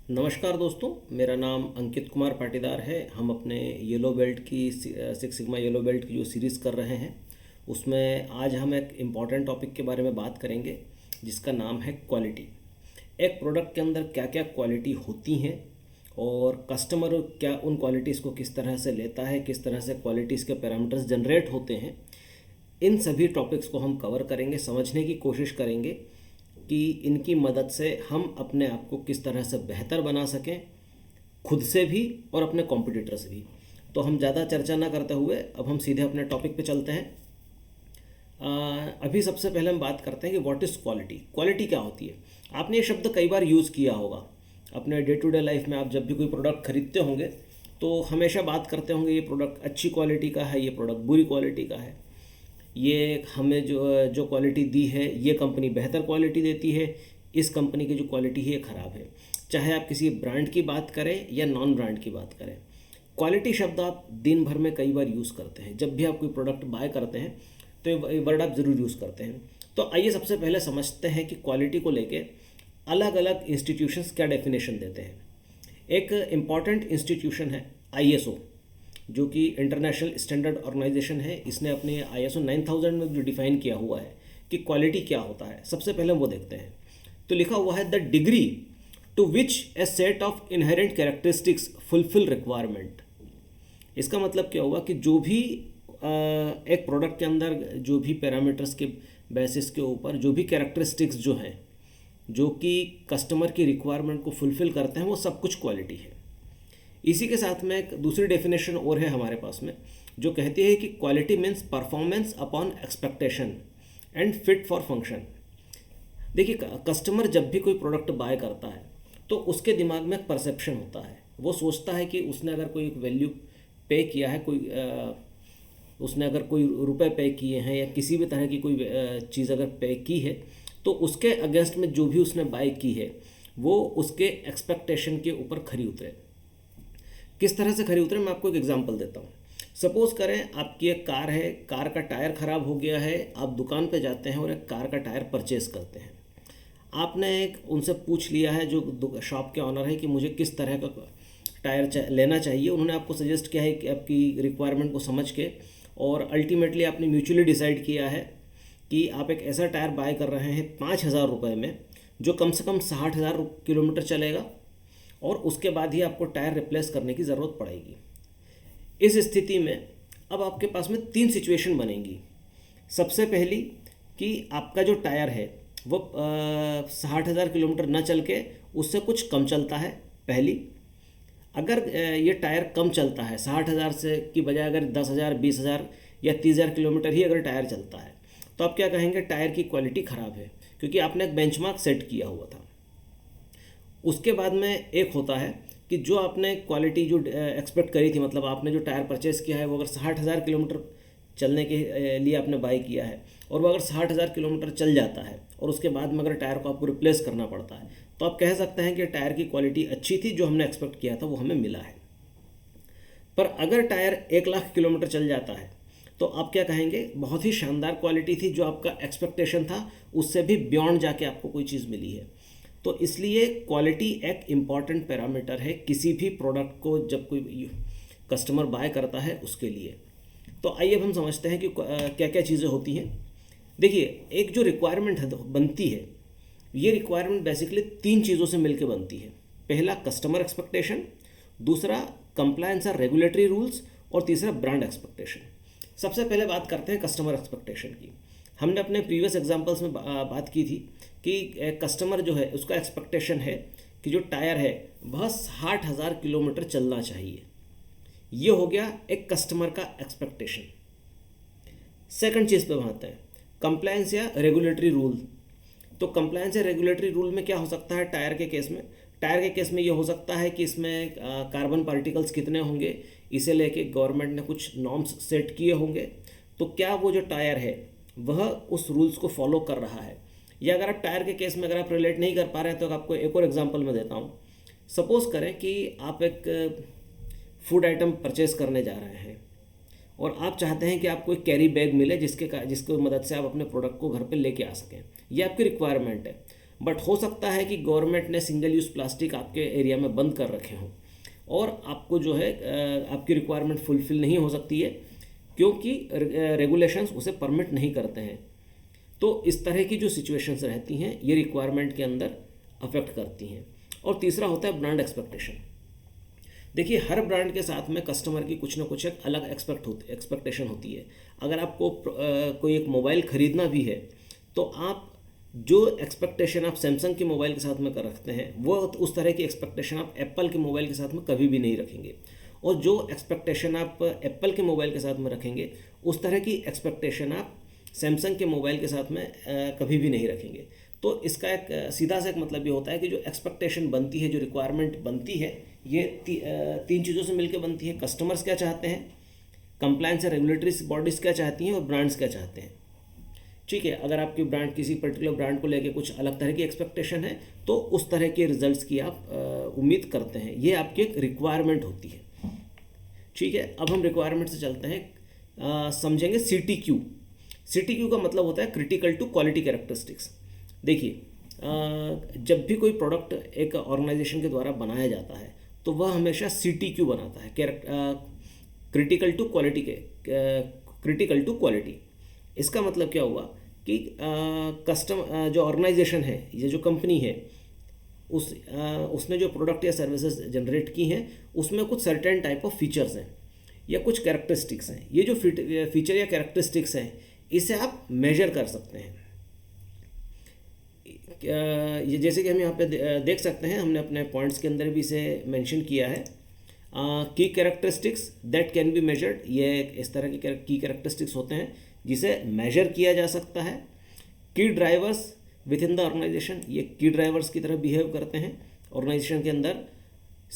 नमस्कार दोस्तों, मेरा नाम अंकित कुमार पाटीदार है। हम अपने येलो बेल्ट की सिक्स सिग्मा येलो बेल्ट की जो सीरीज़ कर रहे हैं उसमें आज हम एक इम्पॉर्टेंट टॉपिक के बारे में बात करेंगे जिसका नाम है क्वालिटी। एक प्रोडक्ट के अंदर क्या क्या क्वालिटी होती हैं और कस्टमर क्या उन क्वालिटीज़ को किस तरह से लेता है, किस तरह से क्वालिटीज़ के पैरामीटर्स जनरेट होते हैं, इन सभी टॉपिक्स को हम कवर करेंगे, समझने की कोशिश करेंगे कि इनकी मदद से हम अपने आप को किस तरह से बेहतर बना सकें, खुद से भी और अपने कॉम्पिटिटर से भी। तो हम ज़्यादा चर्चा ना करते हुए अब हम सीधे अपने टॉपिक पे चलते हैं। अभी सबसे पहले हम बात करते हैं कि व्हाट इज़ क्वालिटी। क्वालिटी क्या होती है? आपने ये शब्द कई बार यूज़ किया होगा अपने डे टू डे लाइफ में। आप जब भी कोई प्रोडक्ट खरीदते होंगे तो हमेशा बात करते होंगे ये प्रोडक्ट अच्छी क्वालिटी का है, ये प्रोडक्ट बुरी क्वालिटी का है, ये हमें जो क्वालिटी दी है ये कंपनी बेहतर क्वालिटी देती है, इस कंपनी की जो क्वालिटी है ये ख़राब है। चाहे आप किसी ब्रांड की बात करें या नॉन ब्रांड की बात करें, क्वालिटी शब्द आप दिन भर में कई बार यूज़ करते हैं। जब भी आप कोई प्रोडक्ट बाय करते हैं तो ये वर्ड आप ज़रूर यूज़ करते हैं। तो आइए सबसे पहले समझते हैं कि क्वालिटी को लेके अलग अलग इंस्टीट्यूशंस क्या डेफिनेशन देते हैं। एक इम्पॉर्टेंट इंस्टीट्यूशन है ISO, जो कि इंटरनेशनल स्टैंडर्ड ऑर्गेनाइजेशन है। इसने अपने ISO 9000 में जो डिफाइन किया हुआ है कि क्वालिटी क्या होता है, सबसे पहले वो देखते हैं। तो लिखा हुआ है the degree to which a set of inherent characteristics fulfil requirement. इसका मतलब क्या हुआ कि जो भी एक प्रोडक्ट के अंदर जो भी पैरामीटर्स के बेसिस के ऊपर जो भी कैरेक्टरिस्टिक्स जो हैं जो कि कस्टमर की रिक्वायरमेंट को फुलफिल करते हैं वो सब कुछ क्वालिटी है। इसी के साथ में एक दूसरी डेफिनेशन और है हमारे पास में जो कहती है कि quality means performance upon expectation and fit for function. देखिए, कस्टमर जब भी कोई प्रोडक्ट बाय करता है तो उसके दिमाग में एक परसेप्शन होता है। वो सोचता है कि उसने अगर कोई वैल्यू पे किया है, उसने अगर कोई रुपए पे किए हैं या किसी भी तरह की कोई चीज़ अगर पे की है तो उसके अगेंस्ट में जो भी उसने बाय की है वो उसके एक्सपेक्टेशन के ऊपर खरी उतरे। किस तरह से खरी उतरे, मैं आपको एक एग्जांपल देता हूँ। सपोज़ करें आपकी एक कार है, कार का टायर ख़राब हो गया है, आप दुकान पे जाते हैं और एक कार का टायर परचेज़ करते हैं। आपने एक उनसे पूछ लिया है जो शॉप के ऑनर है कि मुझे किस तरह का टायर लेना चाहिए। उन्होंने आपको सजेस्ट किया है कि आपकी रिक्वायरमेंट को समझ के, और अल्टीमेटली आपने म्यूचुअली डिसाइड किया है कि आप एक ऐसा टायर बाय कर रहे हैं 5000 रुपये में जो कम से कम 60,000 किलोमीटर चलेगा और उसके बाद ही आपको टायर रिप्लेस करने की ज़रूरत पड़ेगी। इस स्थिति में अब आपके पास में 3 सिचुएशन बनेंगी। सबसे पहली कि आपका जो टायर है वो 60,000 किलोमीटर न चल के उससे कुछ कम चलता है। पहली, अगर ये टायर कम चलता है 60,000 से की बजाय अगर 10,000, 20,000 या 30,000 किलोमीटर ही अगर टायर चलता है तो आप क्या कहेंगे, टायर की क्वालिटी ख़राब है, क्योंकि आपने एक बेंचमार्क सेट किया हुआ था। उसके बाद में एक होता है कि जो आपने क्वालिटी जो एक्सपेक्ट करी थी, मतलब आपने जो टायर परचेज़ किया है वो अगर 60,000 किलोमीटर चलने के लिए आपने बाई किया है और वो अगर 60,000 किलोमीटर चल जाता है और उसके बाद में अगर टायर को आपको रिप्लेस करना पड़ता है तो आप कह सकते हैं कि टायर की क्वालिटी अच्छी थी, जो हमने एक्सपेक्ट किया था वो हमें मिला है। पर अगर टायर 1,00,000 किलोमीटर चल जाता है तो आप क्या कहेंगे, बहुत ही शानदार क्वालिटी थी, जो आपका एक्सपेक्टेशन था उससे भी बियॉन्ड जाके आपको कोई चीज़ मिली है। तो इसलिए क्वालिटी एक इम्पॉर्टेंट पैरामीटर है किसी भी प्रोडक्ट को जब कोई कस्टमर बाय करता है उसके लिए। तो आइए अब हम समझते हैं कि क्या क्या चीज़ें होती हैं। देखिए, एक जो रिक्वायरमेंट है बनती है, ये रिक्वायरमेंट बेसिकली 3 चीज़ों से मिलकर बनती है। पहला कस्टमर एक्सपेक्टेशन, दूसरा कंप्लायंस और रेगुलेटरी रूल्स, और तीसरा ब्रांड एक्सपेक्टेशन। सबसे पहले बात करते हैं कस्टमर एक्सपेक्टेशन की। हमने अपने प्रीवियस एग्जांपल्स में बात की थी कि कस्टमर जो है उसका एक्सपेक्टेशन है कि जो टायर है वह 60,000 किलोमीटर चलना चाहिए। ये हो गया एक कस्टमर का एक्सपेक्टेशन। सेकंड चीज़ पे आते हैं कंप्लायंस या रेगुलेटरी रूल। तो कंप्लायंस या रेगुलेटरी रूल में क्या हो सकता है टायर के केस में? टायर के केस में ये हो सकता है कि इसमें कार्बन पार्टिकल्स कितने होंगे, इसे लेके गवर्नमेंट ने कुछ नॉर्म्स सेट किए होंगे। तो क्या वो जो टायर है वह उस रूल्स को फॉलो कर रहा है? या अगर आप टायर के केस में अगर आप रिलेट नहीं कर पा रहे हैं तो आपको एक और एग्जांपल मैं देता हूँ। सपोज़ करें कि आप एक फूड आइटम परचेस करने जा रहे हैं और आप चाहते हैं कि आपको एक कैरी बैग मिले जिसके मदद से आप अपने प्रोडक्ट को घर पे लेके आ सकें। ये आपकी रिक्वायरमेंट है। बट हो सकता है कि गवर्नमेंट ने सिंगल यूज़ प्लास्टिक आपके एरिया में बंद कर रखे हों और आपको जो है आपकी रिक्वायरमेंट फुलफिल नहीं हो सकती है क्योंकि रेगुलेशंस उसे परमिट नहीं करते हैं। तो इस तरह की जो सिचुएशंस रहती हैं ये रिक्वायरमेंट के अंदर अफेक्ट करती हैं। और तीसरा होता है ब्रांड एक्सपेक्टेशन। देखिए, हर ब्रांड के साथ में कस्टमर की कुछ ना कुछ एक अलग एक्सपेक्टेशन होती है। अगर आपको कोई एक मोबाइल ख़रीदना भी है तो आप जो एक्सपेक्टेशन आप सैमसंग के मोबाइल के साथ में कर रखते हैं वो उस तरह की एक्सपेक्टेशन आप एप्पल के मोबाइल के साथ में कभी भी नहीं रखेंगे, और जो एक्सपेक्टेशन आप एप्पल के मोबाइल के साथ में रखेंगे उस तरह की एक्सपेक्टेशन आप सैमसंग के मोबाइल के साथ में कभी भी नहीं रखेंगे। तो इसका एक सीधा सा एक मतलब ये होता है कि जो एक्सपेक्टेशन बनती है, जो रिक्वायरमेंट बनती है, ये तीन चीज़ों से मिलकर बनती है। कस्टमर्स क्या चाहते हैं, कंप्लायंस या रेगुलेटरी बॉडीज़ क्या चाहती हैं, और ब्रांड्स क्या चाहते हैं। ठीक है, अगर आपकी ब्रांड किसी पर्टिकुलर ब्रांड को लेके कुछ अलग तरह की एक्सपेक्टेशन है तो उस तरह के रिजल्ट्स की आप उम्मीद करते हैं। ये आपकी एक रिक्वायरमेंट होती है। ठीक है, अब हम रिक्वायरमेंट से चलते हैं, समझेंगे CTQ। CTQ का मतलब होता है क्रिटिकल टू क्वालिटी कैरेक्टरिस्टिक्स। देखिए, जब भी कोई प्रोडक्ट एक ऑर्गेनाइजेशन के द्वारा बनाया जाता है तो वह हमेशा CTQ बनाता है, क्रिटिकल टू क्वालिटी के क्रिटिकल टू क्वालिटी। इसका मतलब क्या हुआ कि जो ऑर्गेनाइजेशन है, ये जो कंपनी है, उसने जो प्रोडक्ट या सर्विसेज जनरेट की हैं उसमें कुछ सर्टेन टाइप ऑफ फीचर्स हैं या कुछ कैरेक्टरिस्टिक्स हैं। ये जो फीचर या कैरेक्टरिस्टिक्स हैं इसे आप मेजर कर सकते हैं। ये जैसे कि हम यहाँ पे देख सकते हैं, हमने अपने पॉइंट्स के अंदर भी इसे मेंशन किया है। की characteristics that can be measured, ये इस तरह के की कैरेक्टरिस्टिक्स होते हैं जिसे मेजर किया जा सकता है। Key drivers within the organisation, ये की ड्राइवर्स की तरह बिहेव करते हैं ऑर्गेनाइजेशन के अंदर।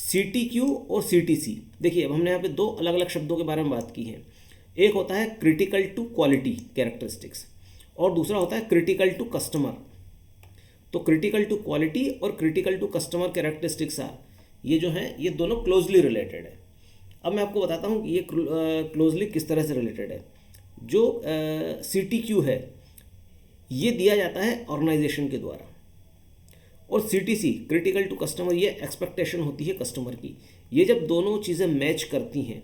CTQ और CTC, देखिए अब हमने यहाँ पे दो अलग अलग शब्दों के बारे में बात की है। एक होता है क्रिटिकल टू क्वालिटी कैरेक्टरिस्टिक्स और दूसरा होता है क्रिटिकल टू कस्टमर। तो क्रिटिकल टू क्वालिटी और क्रिटिकल टू कस्टमर कैरेक्टरिस्टिक्स ये जो है ये दोनों क्लोजली रिलेटेड है। अब मैं आपको बताता हूँ कि ये क्लोजली किस तरह से रिलेटेड है। जो CTQ है ये दिया जाता है ऑर्गेनाइजेशन के द्वारा, और CTC क्रिटिकल टू कस्टमर ये एक्सपेक्टेशन होती है कस्टमर की। ये जब दोनों चीज़ें मैच करती हैं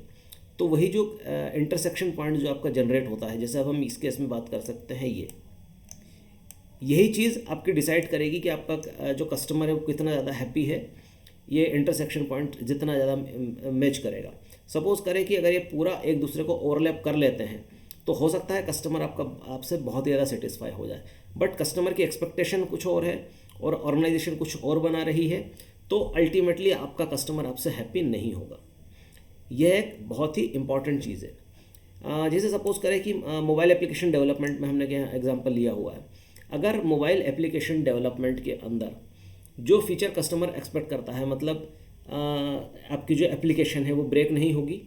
तो वही जो इंटरसेक्शन पॉइंट जो आपका जनरेट होता है, जैसे अब हम इस केस में बात कर सकते हैं, यही चीज़ आपकी डिसाइड करेगी कि आपका जो कस्टमर है वो कितना ज़्यादा हैप्पी है। ये इंटरसेक्शन पॉइंट जितना ज़्यादा मैच करेगा। सपोज़ करें कि अगर ये पूरा एक दूसरे को ओवरलैप कर लेते हैं तो हो सकता है कस्टमर आपसे बहुत ही ज़्यादा सेटिस्फाई हो जाए, बट कस्टमर की एक्सपेक्टेशन कुछ और है और ऑर्गेनाइजेशन कुछ और बना रही है, तो अल्टीमेटली आपका कस्टमर आपसे हैप्पी नहीं होगा। यह एक बहुत ही इंपॉर्टेंट चीज़ है। जैसे सपोज़ करें कि मोबाइल एप्लीकेशन डेवलपमेंट में हमने क्या एग्जांपल लिया हुआ है। अगर मोबाइल एप्लीकेशन डेवलपमेंट के अंदर जो फीचर कस्टमर एक्सपेक्ट करता है, मतलब आपकी जो एप्लीकेशन है वो ब्रेक नहीं होगी,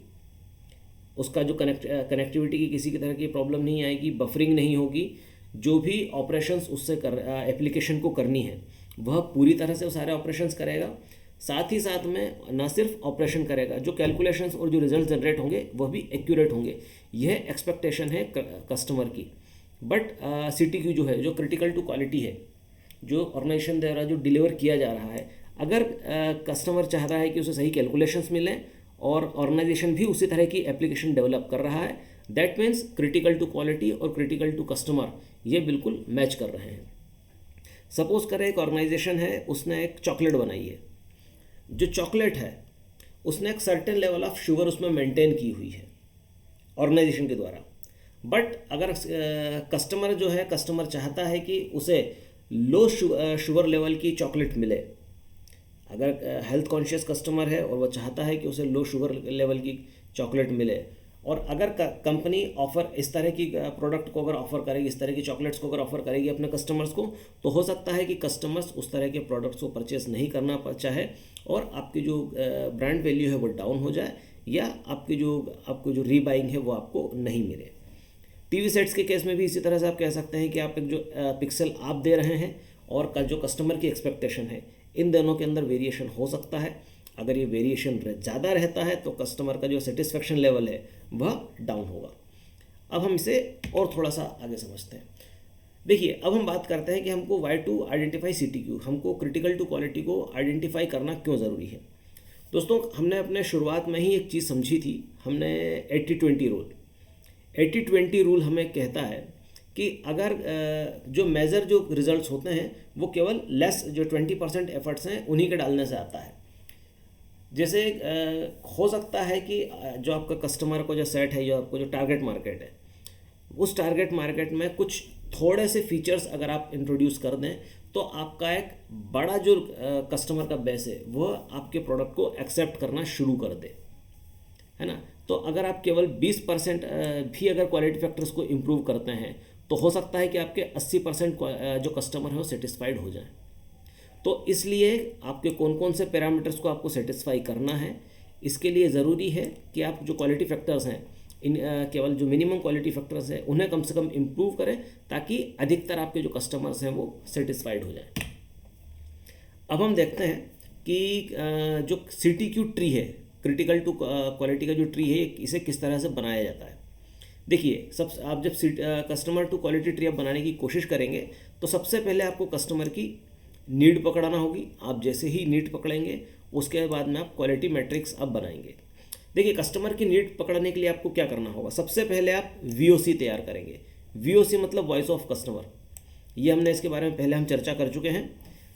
उसका जो कनेक्टिविटी की किसी की तरह की प्रॉब्लम नहीं आएगी, बफरिंग नहीं होगी, जो भी ऑपरेशंस उससे एप्लीकेशन को करनी है वह पूरी तरह से वो सारे ऑपरेशंस करेगा। साथ ही साथ में ना सिर्फ ऑपरेशन करेगा, जो कैलकुलेशंस और जो रिजल्ट जनरेट होंगे वह भी एक्यूरेट होंगे। यह एक्सपेक्टेशन है कस्टमर की। बट CTQ जो है, जो क्रिटिकल टू क्वालिटी है, जो ऑर्गेनाइजेशन द्वारा जो डिलीवर किया जा रहा है, अगर कस्टमर चाह रहा है कि उसे सही कैलकुलेशंस मिलें और ऑर्गेनाइजेशन भी उसी तरह की एप्लीकेशन डेवलप कर रहा है, that means critical to quality और क्रिटिकल टू कस्टमर ये बिल्कुल मैच कर रहे हैं। सपोज़ करें एक ऑर्गेनाइजेशन है, उसने एक चॉकलेट बनाई है। जो चॉकलेट है उसने एक सर्टेन लेवल ऑफ शुगर उसमें मेंटेन की हुई है ऑर्गेनाइजेशन के द्वारा, बट अगर कस्टमर जो है, कस्टमर चाहता है कि उसे लो शुगर लेवल की चॉकलेट मिले। अगर हेल्थ कॉन्शियस कस्टमर है और वह चाहता है कि उसे लो शुगर लेवल की चॉकलेट मिले, और अगर कंपनी ऑफ़र इस तरह की प्रोडक्ट को अगर ऑफ़र करेगी, इस तरह की चॉकलेट्स को अगर ऑफ़र करेगी अपने कस्टमर्स को, तो हो सकता है कि कस्टमर्स उस तरह के प्रोडक्ट्स को परचेस नहीं करना चाहे और आपकी जो ब्रांड वैल्यू है वो डाउन हो जाए, या आपको जो रीबाइंग है वो आपको नहीं मिले। टीवी सेट्स के केस में भी इसी तरह से आप कह सकते हैं कि आप एक जो पिक्सल आप दे रहे हैं और जो कस्टमर की एक्सपेक्टेशन है, इन दोनों के अंदर वेरिएशन हो सकता है। अगर ये वेरिएशन ज़्यादा रहता है तो कस्टमर का जो सेटिस्फेक्शन लेवल है वह डाउन होगा। अब हम इसे और थोड़ा सा आगे समझते हैं। देखिए, अब हम बात करते हैं कि हमको वाई टू आइडेंटिफाई CTQ, हमको क्रिटिकल टू क्वालिटी को आइडेंटिफाई करना क्यों ज़रूरी है। दोस्तों, हमने अपने शुरुआत में ही एक चीज़ समझी थी, हमने 80-20 रूल। 80-20 रूल हमें कहता है कि अगर जो मेजर जो रिजल्ट्स होते हैं वो केवल लेस जो 20% एफर्ट्स हैं उन्हीं के डालने से आता है। जैसे हो सकता है कि जो आपका कस्टमर को जो सेट है, जो आपको जो टारगेट मार्केट है, उस टारगेट मार्केट में कुछ थोड़े से फीचर्स अगर आप इंट्रोड्यूस कर दें तो आपका एक बड़ा जो कस्टमर का बेस है वह आपके प्रोडक्ट को एक्सेप्ट करना शुरू कर दे, है ना। तो अगर आप केवल 20% भी अगर क्वालिटी फैक्टर्स को इम्प्रूव करते हैं तो हो सकता है कि आपके 80% जो कस्टमर है वो सेटिस्फाइड हो जाए। तो इसलिए आपके कौन कौन से पैरामीटर्स को आपको सेटिस्फाई करना है, इसके लिए ज़रूरी है कि आप जो क्वालिटी फैक्टर्स हैं इन केवल जो मिनिमम क्वालिटी फैक्टर्स हैं उन्हें कम से कम इम्प्रूव करें ताकि अधिकतर आपके जो कस्टमर्स हैं वो सेटिस्फाइड हो जाएं। अब हम देखते हैं कि जो CTQ ट्री है, क्रिटिकल टू क्वालिटी का जो ट्री है, इसे किस तरह से बनाया जाता है। देखिए, आप जब कस्टमर टू क्वालिटी ट्री आप बनाने की कोशिश करेंगे तो सबसे पहले आपको कस्टमर की नीड पकड़ाना होगी। आप जैसे ही नीड पकड़ेंगे उसके बाद में आप क्वालिटी मैट्रिक्स आप बनाएंगे। देखिए, कस्टमर की नीड पकड़ने के लिए आपको क्या करना होगा, सबसे पहले आप VOC तैयार करेंगे। VOC मतलब वॉइस ऑफ कस्टमर, ये हमने इसके बारे में पहले हम चर्चा कर चुके हैं।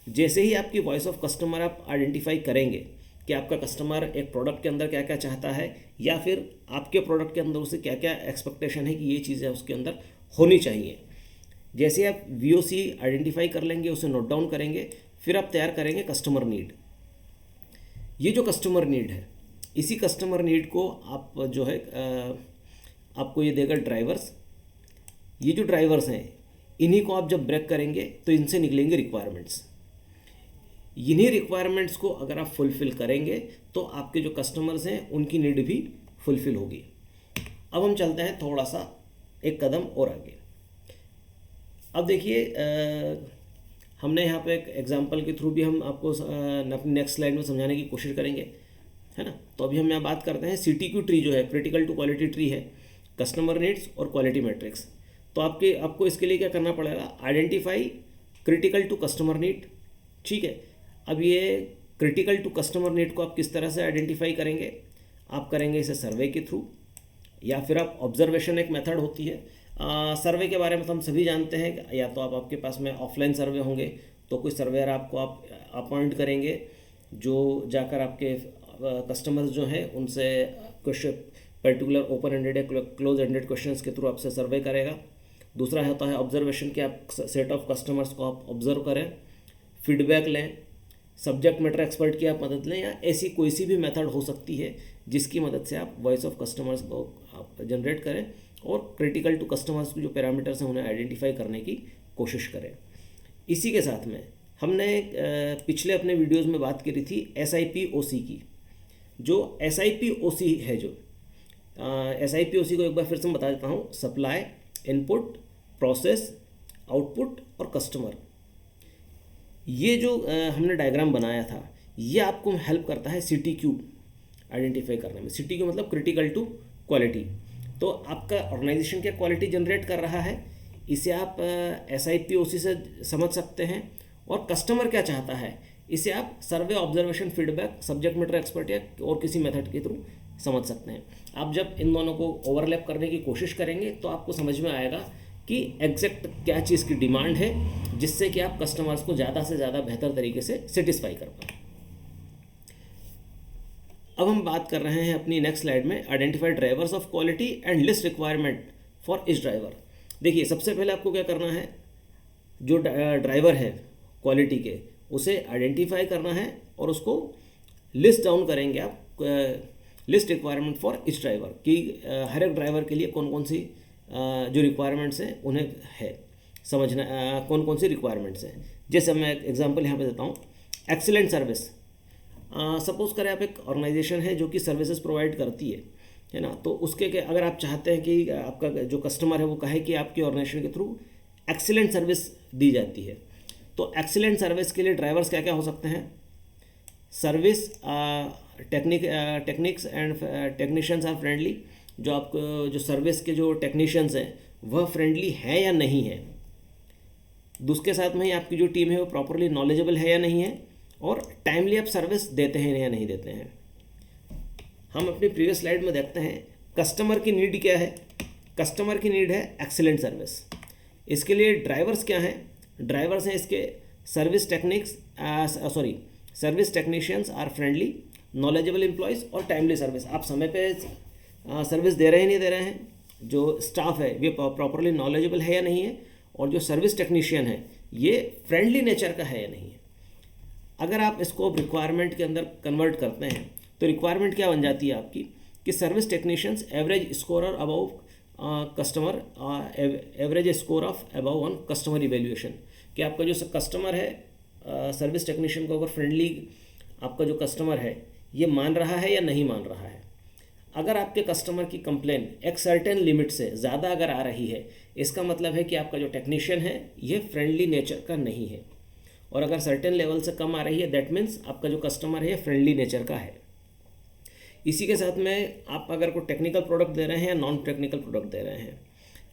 जैसे ही आपकी वॉइस ऑफ कस्टमर आप आइडेंटिफाई करेंगे कि आपका कस्टमर एक प्रोडक्ट के अंदर क्या क्या चाहता है या फिर आपके प्रोडक्ट के अंदर उसे क्या क्या एक्सपेक्टेशन है कि ये चीज़ें उसके अंदर होनी चाहिए, जैसे आप VOC आइडेंटिफाई कर लेंगे, उसे नोट डाउन करेंगे, फिर आप तैयार करेंगे कस्टमर नीड। ये जो कस्टमर नीड है, इसी कस्टमर नीड को आप जो है आपको ये देगा ड्राइवर्स। ये जो ड्राइवर्स हैं इन्हीं को आप जब ब्रेक करेंगे तो इनसे निकलेंगे रिक्वायरमेंट्स। इन्हीं रिक्वायरमेंट्स को अगर आप फुलफ़िल करेंगे तो आपके जो कस्टमर्स हैं उनकी नीड भी फुलफ़िल होगी। अब हम चलते हैं थोड़ा सा एक कदम और आगे। अब देखिए, हमने यहाँ पे एक एग्जांपल के थ्रू भी हम आपको अपनी नेक्स्ट स्लाइड में समझाने की कोशिश करेंगे, है ना। तो अभी हम यहाँ बात करते हैं CTQ ट्री जो है, क्रिटिकल टू क्वालिटी ट्री है, कस्टमर नीड्स और क्वालिटी मैट्रिक्स। तो आपको इसके लिए क्या करना पड़ेगा, identify critical to customer need. ठीक है, अब ये क्रिटिकल टू कस्टमर नीड को आप किस तरह से आइडेंटिफाई करेंगे, आप करेंगे इसे सर्वे के थ्रू या फिर आप ऑब्जर्वेशन, एक मेथड होती है। सर्वे के बारे में तो हम सभी जानते हैं, या तो आपके पास में ऑफलाइन सर्वे होंगे तो कोई सर्वेयर आपको आप अपॉइंट करेंगे जो जाकर आपके कस्टमर्स जो हैं उनसे क्वेश्चन पर्टिकुलर ओपन एंडेड या क्लोज एंडेड क्वेश्चंस के थ्रू आपसे सर्वे करेगा। दूसरा होता है ऑब्जर्वेशन, कि आप सेट ऑफ कस्टमर्स को आप ऑब्जर्व करें, फीडबैक लें, सब्जेक्ट मैटर एक्सपर्ट की आप मदद लें, या ऐसी कोई सी भी मेथड हो सकती है जिसकी मदद से आप वॉइस ऑफ कस्टमर्स को आप जनरेट करें और क्रिटिकल टू कस्टमर्स के जो पैरामीटर्स हैं उन्हें आइडेंटिफाई करने की कोशिश करें। इसी के साथ में हमने पिछले अपने वीडियोज़ में बात करी थी SIPOC की। जो SIPOC है, जो SIPOC को एक बार फिर से बता देता हूँ, सप्लाई, इनपुट, प्रोसेस, आउटपुट और कस्टमर। ये जो हमने डायग्राम बनाया था ये आपको हेल्प करता है CTQ आइडेंटिफाई करने में। CTQ मतलब क्रिटिकल टू क्वालिटी। तो आपका ऑर्गेनाइजेशन क्या क्वालिटी जनरेट कर रहा है, इसे आप SIPOC से समझ सकते हैं, और कस्टमर क्या चाहता है इसे आप survey, observation, feedback, subject matter expert या और किसी मेथड के थ्रू समझ सकते हैं। आप जब इन दोनों को ओवरलैप करने की कोशिश करेंगे तो आपको समझ में आएगा कि एग्जैक्ट क्या चीज़ की डिमांड है जिससे कि आप कस्टमर्स को ज़्यादा से ज़्यादा बेहतर तरीके से सेटिस्फाई कर पाएँ। अब हम बात कर रहे हैं अपनी नेक्स्ट स्लाइड में, identify drivers of quality and list requirement for each driver. देखिए, सबसे पहले आपको क्या करना है, जो ड्राइवर है क्वालिटी के उसे आइडेंटिफाई करना है और उसको लिस्ट डाउन करेंगे आप, list requirement for each driver, कि हर एक ड्राइवर के लिए कौन कौन सी जो रिक्वायरमेंट्स हैं उन्हें है समझना, कौन कौन सी रिक्वायरमेंट्स हैं। जैसे मैं एग्जांपल यहाँ पे देता हूँ, एक्सीलेंट सर्विस। सपोज करें आप एक ऑर्गेनाइजेशन है जो कि सर्विसेज प्रोवाइड करती है ना, तो उसके के अगर आप चाहते हैं कि आपका जो कस्टमर है वो कहे कि आपकी ऑर्गेनाइजेशन के थ्रू एक्सीलेंट सर्विस दी जाती है, तो एक्सीलेंट सर्विस के लिए ड्राइवर्स क्या क्या हो सकते हैं, service, techniques and technicians are friendly. जो आपको जो सर्विस के जो टेक्नीशियंस हैं वह फ्रेंडली है या नहीं है, दूसरे साथ में ही आपकी जो टीम है वो प्रॉपरली नॉलेजेबल है या नहीं है, और टाइमली आप सर्विस देते हैं या नहीं देते हैं। हम अपनी प्रीवियस स्लाइड में देखते हैं कस्टमर की नीड क्या है। कस्टमर की नीड है एक्सीलेंट सर्विस। इसके लिए ड्राइवर्स क्या हैं? ड्राइवर्स हैं इसके service technicians are friendly, knowledgeable employees और टाइमली सर्विस। आप समय पे सर्विस दे रहे हैं नहीं दे रहे हैं, जो स्टाफ है वे प्रॉपरली नॉलेजेबल है या नहीं है, और जो सर्विस टेक्नीशियन है ये फ्रेंडली नेचर का है या नहीं है। अगर आप इसको रिक्वायरमेंट के अंदर कन्वर्ट करते हैं तो रिक्वायरमेंट क्या बन जाती है आपकी कि service technicians average score above customer, average score of above on customer evaluation, कि आपका जो कस्टमर है सर्विस टेक्नीशियन को अगर फ्रेंडली आपका जो कस्टमर है ये मान रहा है या नहीं मान रहा है। अगर आपके कस्टमर की कंप्लेन एक सर्टेन लिमिट से ज़्यादा अगर आ रही है, इसका मतलब है कि आपका जो टेक्नीशियन है ये फ्रेंडली नेचर का नहीं है, और अगर सर्टेन लेवल से कम आ रही है दैट मीन्स आपका जो कस्टमर है फ्रेंडली नेचर का है। इसी के साथ में आप अगर कोई टेक्निकल प्रोडक्ट दे रहे हैं या नॉन टेक्निकल प्रोडक्ट दे रहे हैं,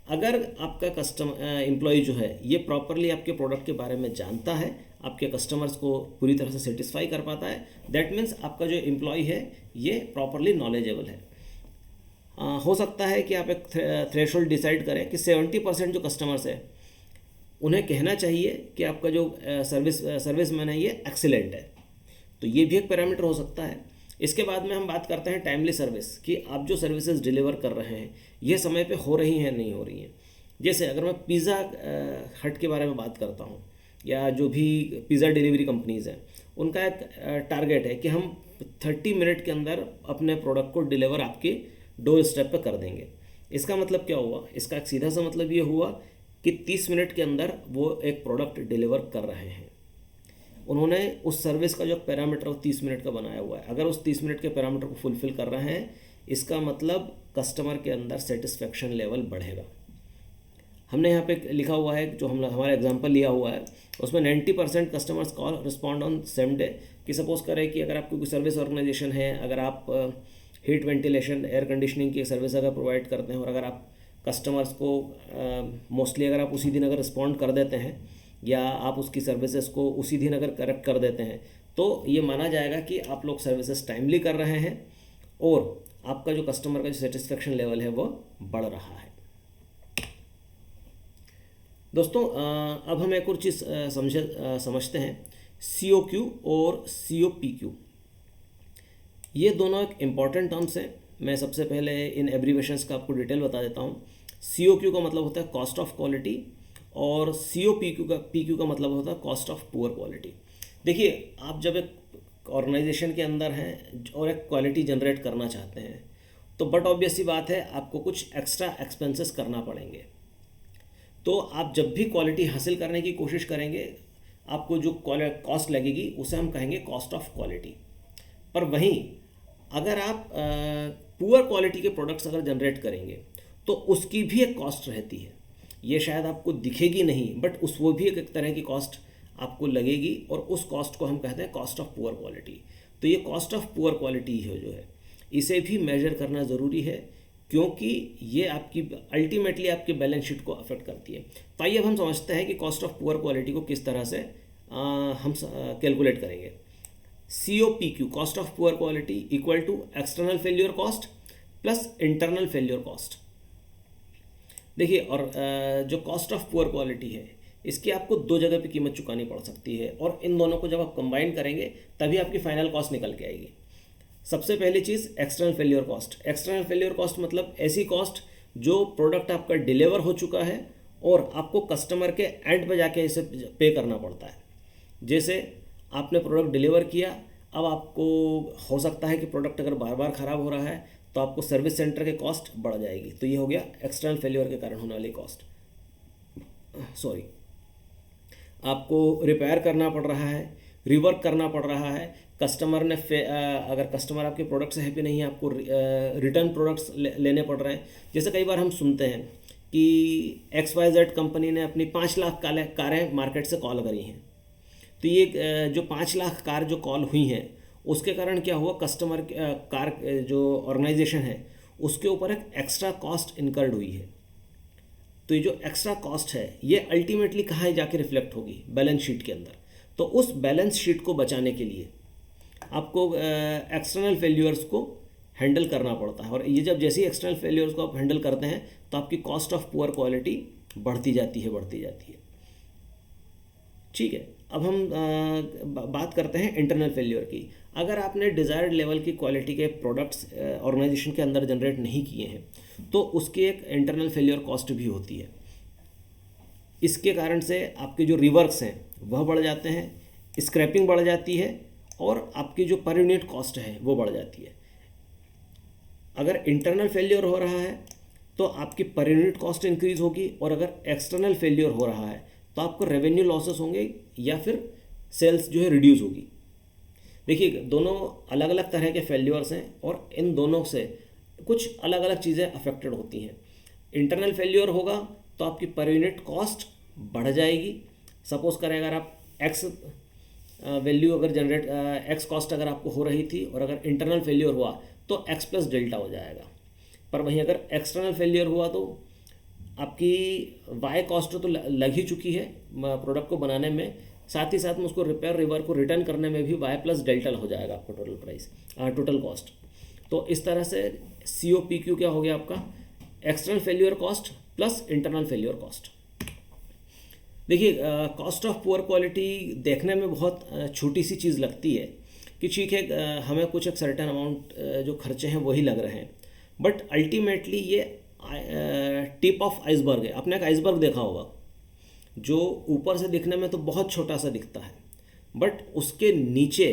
अगर आपका एम्प्लॉय जो है ये प्रॉपरली आपके प्रोडक्ट के बारे में जानता है, आपके कस्टमर्स को पूरी तरह से सेटिस्फाई कर पाता है, दैट मीन्स आपका जो एम्प्लॉय है ये प्रॉपरली नॉलेजेबल है। हो सकता है कि आप एक थ्रेशोल्ड डिसाइड करें कि 70% जो कस्टमर्स है उन्हें कहना चाहिए कि आपका जो सर्विसमैन है ये एक्सीलेंट है, तो ये भी एक पैरामीटर हो सकता है। इसके बाद में हम बात करते हैं टाइमली सर्विस, कि आप जो सर्विसेज डिलीवर कर रहे हैं ये समय पे हो रही हैं नहीं हो रही हैं। जैसे अगर मैं पिज़्ज़ा हट के बारे में बात करता हूँ, या जो भी पिज़्ज़ा डिलीवरी कंपनीज़ हैं, उनका एक टारगेट है कि हम 30 मिनट के अंदर अपने प्रोडक्ट को डिलीवर आपके डोर स्टेप पे कर देंगे। इसका मतलब क्या हुआ? इसका एक सीधा सा मतलब ये हुआ कि 30 मिनट के अंदर वो एक प्रोडक्ट डिलीवर कर रहे हैं। उन्होंने उस सर्विस का जो पैरामीटर 30 मिनट का बनाया हुआ है, अगर उस 30 मिनट के पैरामीटर को फुलफ़िल कर रहे हैं, इसका मतलब कस्टमर के अंदर सेटिस्फेक्शन लेवल बढ़ेगा। हमने यहाँ पे लिखा हुआ है, जो हम हमारा एग्जांपल लिया हुआ है उसमें 90% customers call respond on same day. कि सपोज़ करें कि अगर आपकी कोई सर्विस ऑर्गेनाइजेशन है, अगर आप हीट वेंटिलेशन एयर कंडीशनिंग की सर्विस अगर प्रोवाइड करते हैं, और अगर आप कस्टमर्स को मोस्टली अगर आप उसी दिन अगर रिस्पॉन्ड कर देते हैं, या आप उसकी सर्विसेज को उसी दिन अगर करेक्ट कर देते हैं, तो ये माना जाएगा कि आप लोग सर्विसेज टाइमली कर रहे हैं और आपका जो कस्टमर का जो सेटिस्फेक्शन लेवल है वो बढ़ रहा है। दोस्तों अब हम एक और चीज़ समझते हैं, COQ और COPQ। ये दोनों एक इम्पॉर्टेंट टर्म्स हैं। मैं सबसे पहले इन एब्रीवेशंस का आपको डिटेल बता देता हूँ। COQ का मतलब होता है कॉस्ट ऑफ क्वालिटी, और PQ का मतलब होता है कॉस्ट ऑफ पुअर क्वालिटी। देखिए, आप जब एक ऑर्गेनाइजेशन के अंदर हैं और एक क्वालिटी जनरेट करना चाहते हैं, तो बट ऑब्वियस सी बात है आपको कुछ एक्स्ट्रा एक्सपेंसेस करना पड़ेंगे। तो आप जब भी क्वालिटी हासिल करने की कोशिश करेंगे, आपको जो कॉस्ट लगेगी उसे हम कहेंगे कॉस्ट ऑफ क्वालिटी। पर वहीं अगर आप पुअर क्वालिटी के प्रोडक्ट्स अगर जनरेट करेंगे तो उसकी भी एक कॉस्ट रहती है। ये शायद आपको दिखेगी नहीं, बट वो भी एक तरह की कॉस्ट आपको लगेगी, और उस कॉस्ट को हम कहते हैं कॉस्ट ऑफ पुअर क्वालिटी। तो ये कॉस्ट ऑफ पुअर क्वालिटी है जो है, इसे भी मेजर करना ज़रूरी है, क्योंकि ये आपकी अल्टीमेटली आपके बैलेंस शीट को अफेक्ट करती है। तो आइए अब हम समझते हैं कि कॉस्ट ऑफ पुअर क्वालिटी को किस तरह से हम कैलकुलेट करेंगे। COPQ cost of poor quality equal to external failure cost plus internal failure cost. देखिए, और जो कॉस्ट ऑफ पुअर क्वालिटी है इसकी आपको दो जगह पे कीमत चुकानी पड़ सकती है, और इन दोनों को जब आप कंबाइन करेंगे तभी आपकी फाइनल कॉस्ट निकल के आएगी। सबसे पहली चीज़ external failure cost. External failure cost मतलब ऐसी कॉस्ट जो प्रोडक्ट आपका डिलीवर हो चुका है और आपको कस्टमर के एंड पे जाके इसे पे करना पड़ता है। जैसे आपने प्रोडक्ट डिलीवर किया, अब आपको हो सकता है कि प्रोडक्ट अगर बार बार ख़राब हो रहा है तो आपको सर्विस सेंटर के कॉस्ट बढ़ जाएगी। तो ये हो गया एक्सटर्नल फेल्योर के कारण होने वाली कॉस्ट। आपको रिपेयर करना पड़ रहा है, रिवर्क करना पड़ रहा है, कस्टमर ने अगर कस्टमर आपके प्रोडक्ट से हैप्पी नहीं है, आपको रिटर्न प्रोडक्ट्स लेने पड़ रहे हैं। जैसे कई बार हम सुनते हैं कि XYZ कंपनी ने अपनी 5 लाख कारें मार्केट से कॉल करी हैं। तो ये जो 5 लाख कार जो कॉल हुई हैं उसके कारण क्या हुआ, कस्टमर कार जो ऑर्गेनाइजेशन है उसके ऊपर एक एक्स्ट्रा कॉस्ट इनकर्ड हुई है। तो ये जो एक्स्ट्रा कॉस्ट है ये अल्टीमेटली कहाँ जाके रिफ्लेक्ट होगी, बैलेंस शीट के अंदर। तो उस बैलेंस शीट को बचाने के लिए आपको एक्सटर्नल फेल्यूर्स को हैंडल करना पड़ता है, और ये जब जैसे ही एक्सटर्नल फेल्यूर्स को आप हैंडल करते हैं तो आपकी कॉस्ट ऑफ पुअर क्वालिटी बढ़ती जाती है। ठीक है, अब हम बात करते हैं इंटरनल फेल्योर की। अगर आपने डिज़ायर्ड लेवल की क्वालिटी के प्रोडक्ट्स ऑर्गेनाइजेशन के अंदर जनरेट नहीं किए हैं तो उसकी एक इंटरनल फेल्योर कॉस्ट भी होती है। इसके कारण से आपके जो रिवर्क्स हैं वह बढ़ जाते हैं, स्क्रैपिंग बढ़ जाती है, और आपकी जो पर यूनिट कॉस्ट है वो बढ़ जाती है। अगर इंटरनल फेल्योर हो रहा है तो आपकी पर यूनिट कॉस्ट इंक्रीज़ होगी, और अगर एक्सटर्नल फेल्योर हो रहा है तो आपको रेवेन्यू लॉसेस होंगे या फिर सेल्स जो है रिड्यूस होगी। देखिए, दोनों अलग अलग तरह के फेल्योर्स हैं और इन दोनों से कुछ अलग अलग चीज़ें अफेक्टेड होती हैं। इंटरनल फेल्योर होगा तो आपकी पर यूनिट कॉस्ट बढ़ जाएगी। सपोज करें अगर आप एक्स वैल्यू अगर जनरेट एक्स कॉस्ट अगर आपको हो रही थी, और अगर इंटरनल फेल्योर हुआ तो एक्स प्लस डेल्टा हो जाएगा। पर वहीं अगर एक्सटर्नल फेल्योर हुआ तो आपकी वाई कॉस्ट तो लग ही चुकी है प्रोडक्ट को बनाने में, साथ ही साथ में उसको रिपेयर रिवर को रिटर्न करने में भी वाई प्लस डेल्टा हो जाएगा आपको टोटल प्राइस, टोटल कॉस्ट। तो इस तरह से COPQ क्या हो गया आपका, external failure cost plus internal failure cost. देखिए, कॉस्ट ऑफ पुअर क्वालिटी देखने में बहुत छोटी सी चीज़ लगती है कि ठीक है हमें कुछ एक सर्टेन अमाउंट जो खर्चे हैं वही लग रहे हैं, बट अल्टीमेटली ये टिप ऑफ आइसबर्ग है। आपने एक आइसबर्ग देखा होगा जो ऊपर से दिखने में तो बहुत छोटा सा दिखता है, बट उसके नीचे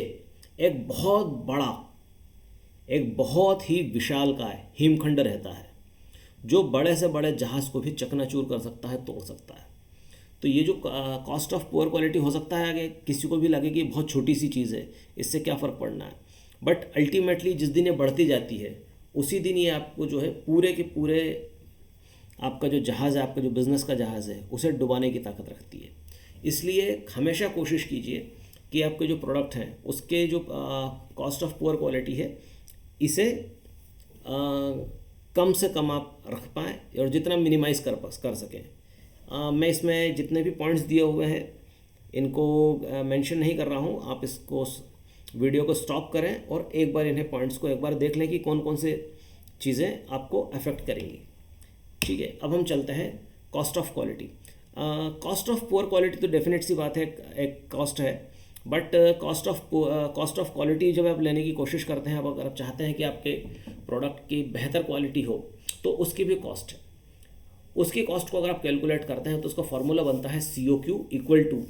एक बहुत बड़ा, एक बहुत ही विशालकाय हिमखंड रहता है जो बड़े से बड़े जहाज़ को भी चकनाचूर कर सकता है, तोड़ सकता है। तो ये जो कॉस्ट ऑफ पुअर क्वालिटी हो सकता है आगे किसी को भी लगे कि बहुत छोटी सी चीज़ है, इससे क्या फ़र्क पड़ना है, बट अल्टीमेटली जिस दिन ये बढ़ती जाती है उसी दिन ये आपको जो है पूरे के पूरे आपका जो जहाज़ है, आपका जो बिज़नेस का जहाज़ है, उसे डुबाने की ताकत रखती है। इसलिए हमेशा कोशिश कीजिए कि आपके जो प्रोडक्ट हैं उसके जो कॉस्ट ऑफ पुअर क्वालिटी है इसे कम से कम आप रख पाएँ और जितना मिनिमाइज़ कर सकें। मैं इसमें जितने भी पॉइंट्स दिए हुए हैं इनको मेंशन नहीं कर रहा हूँ, आप इसको वीडियो को स्टॉप करें और एक बार इन्हें पॉइंट्स को एक बार देख लें कि कौन कौन से चीज़ें आपको अफेक्ट करेंगी। ठीक है, अब हम चलते हैं cost of quality. Cost of poor quality तो डेफिनेट सी बात है, एक कॉस्ट है, बट कॉस्ट ऑफ क्वालिटी जब आप लेने की कोशिश करते हैं, अब अगर आप चाहते हैं कि आपके प्रोडक्ट की बेहतर क्वालिटी हो तो उसकी भी कॉस्ट है। उसकी कॉस्ट को अगर आप कैलकुलेट करते हैं तो उसका फॉर्मूला बनता है COQ equal to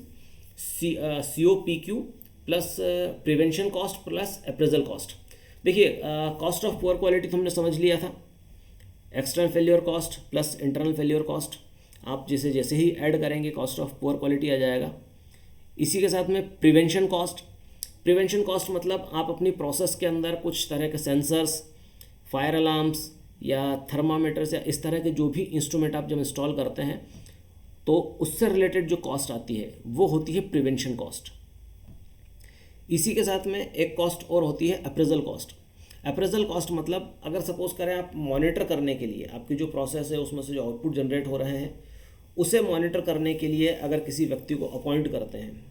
COPQ plus prevention cost plus appraisal cost. देखिए, कॉस्ट ऑफ पुअर क्वालिटी तो हमने समझ लिया था, external failure cost plus internal failure cost. आप जैसे ही ऐड करेंगे कॉस्ट ऑफ पुअर क्वालिटी आ जाएगा। इसी के साथ में प्रिवेंशन कॉस्ट मतलब आप अपनी प्रोसेस के अंदर कुछ तरह के सेंसर्स, फायर अलार्म्स या थर्मामीटर्स या इस तरह के जो भी इंस्ट्रूमेंट आप जब इंस्टॉल करते हैं तो उससे रिलेटेड जो कॉस्ट आती है वो होती है प्रिवेंशन कॉस्ट। इसी के साथ में एक कॉस्ट और होती है अप्रेजल कॉस्ट। अप्रेजल कॉस्ट मतलब अगर सपोज करें आप मॉनिटर करने के लिए आपकी जो प्रोसेस है उसमें से जो आउटपुट जनरेट हो रहे हैं उसे मॉनिटर करने के लिए अगर किसी व्यक्ति को अपॉइंट करते हैं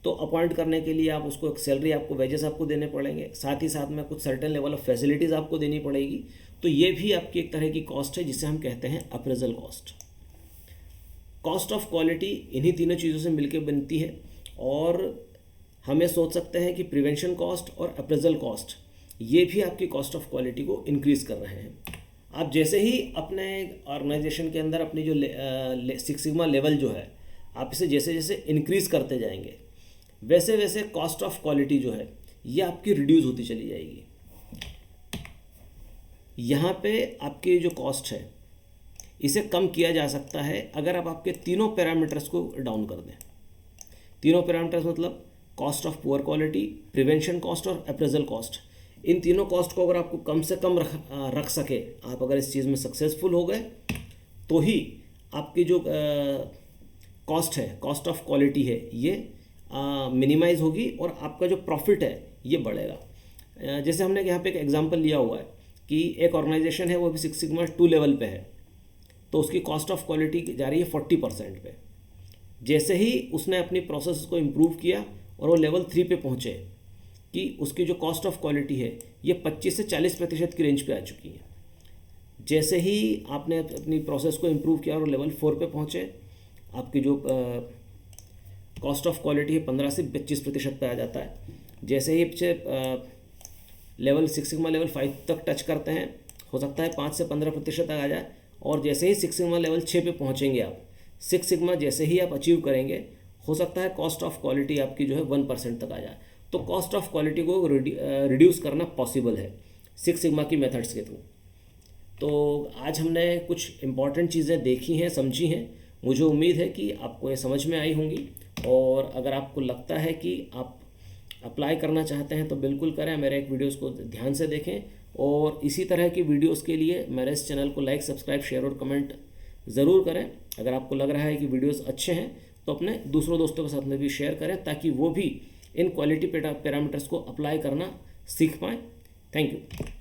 तो अपॉइंट करने के लिए आप उसको एक सैलरी, आपको वेजेस आपको देने पड़ेंगे, साथ ही साथ में कुछ सर्टेन लेवल ऑफ फैसिलिटीज़ आपको देनी पड़ेगी। तो ये भी आपकी एक तरह की कॉस्ट है जिसे हम कहते हैं appraisal cost. Cost of quality इन्हीं तीनों चीज़ों से मिलकर बनती है, और हमें सोच सकते हैं कि प्रिवेंशन कॉस्ट और अप्रेजल कॉस्ट ये भी आपकी कॉस्ट ऑफ क्वालिटी को इंक्रीज़ कर रहे हैं। आप जैसे ही अपने ऑर्गेनाइजेशन के अंदर अपनी जो सिक्स सिग्मा लेवल जो है आप इसे जैसे जैसे इंक्रीज़ करते जाएंगे वैसे वैसे कॉस्ट ऑफ क्वालिटी जो है ये आपकी रिड्यूस होती चली जाएगी। यहाँ पे आपकी जो कॉस्ट है इसे कम किया जा सकता है अगर आप आपके तीनों पैरामीटर्स को डाउन कर दें। तीनों पैरामीटर्स मतलब cost of poor quality, prevention cost और अप्रेजल कॉस्ट। इन तीनों कॉस्ट को अगर आपको कम से कम रख सके, आप अगर इस चीज़ में सक्सेसफुल हो गए तो ही आपकी जो कॉस्ट है, कॉस्ट ऑफ क्वालिटी है, ये मिनिमाइज़ होगी और आपका जो प्रॉफिट है ये बढ़ेगा। जैसे हमने यहाँ पे एक एग्जांपल लिया हुआ है कि एक ऑर्गेनाइजेशन है वो भी सिक्स सिग्मा 2 लेवल पे है, तो उसकी कॉस्ट ऑफ क्वालिटी जा रही है 40% पे। जैसे ही उसने अपनी प्रोसेस को इम्प्रूव किया और वो लेवल 3 पे पहुँचे कि उसकी जो कॉस्ट ऑफ क्वालिटी है ये 25 से 40% की रेंज पे आ चुकी है। जैसे ही आपने अपनी प्रोसेस को इम्प्रूव किया और लेवल 4 पे पहुँचे, आपकी जो कॉस्ट ऑफ क्वालिटी है 15 से 25% पे आ जाता है। जैसे ही लेवल 6 सिग्मा लेवल 5 तक टच करते हैं, हो सकता है 5 से 15% तक आ जाए। और जैसे ही 6 सिग्मा लेवल 6 पे पहुँचेंगे आप, 6 सिग्मा जैसे ही आप अचीव करेंगे, हो सकता है कॉस्ट ऑफ क्वालिटी आपकी जो है 1% तक आ जाए। तो कॉस्ट ऑफ क्वालिटी को रिड्यूस करना पॉसिबल है 6 सिग्मा की मेथड्स के थ्रू। तो आज हमने कुछ इम्पॉर्टेंट चीज़ें देखी हैं, समझी हैं। मुझे उम्मीद है कि आपको ये समझ में आई होंगी, और अगर आपको लगता है कि आप अप्लाई करना चाहते हैं तो बिल्कुल करें। मेरे एक वीडियोस को ध्यान से देखें, और इसी तरह की वीडियोस के लिए मेरे इस चैनल को लाइक, सब्सक्राइब, शेयर और कमेंट ज़रूर करें। अगर आपको लग रहा है कि वीडियोस अच्छे हैं तो अपने दूसरों दोस्तों के साथ में भी शेयर करें, ताकि वो भी इन क्वालिटी पैरामीटर्स को अप्लाई करना सीख पाएँ। Thank you.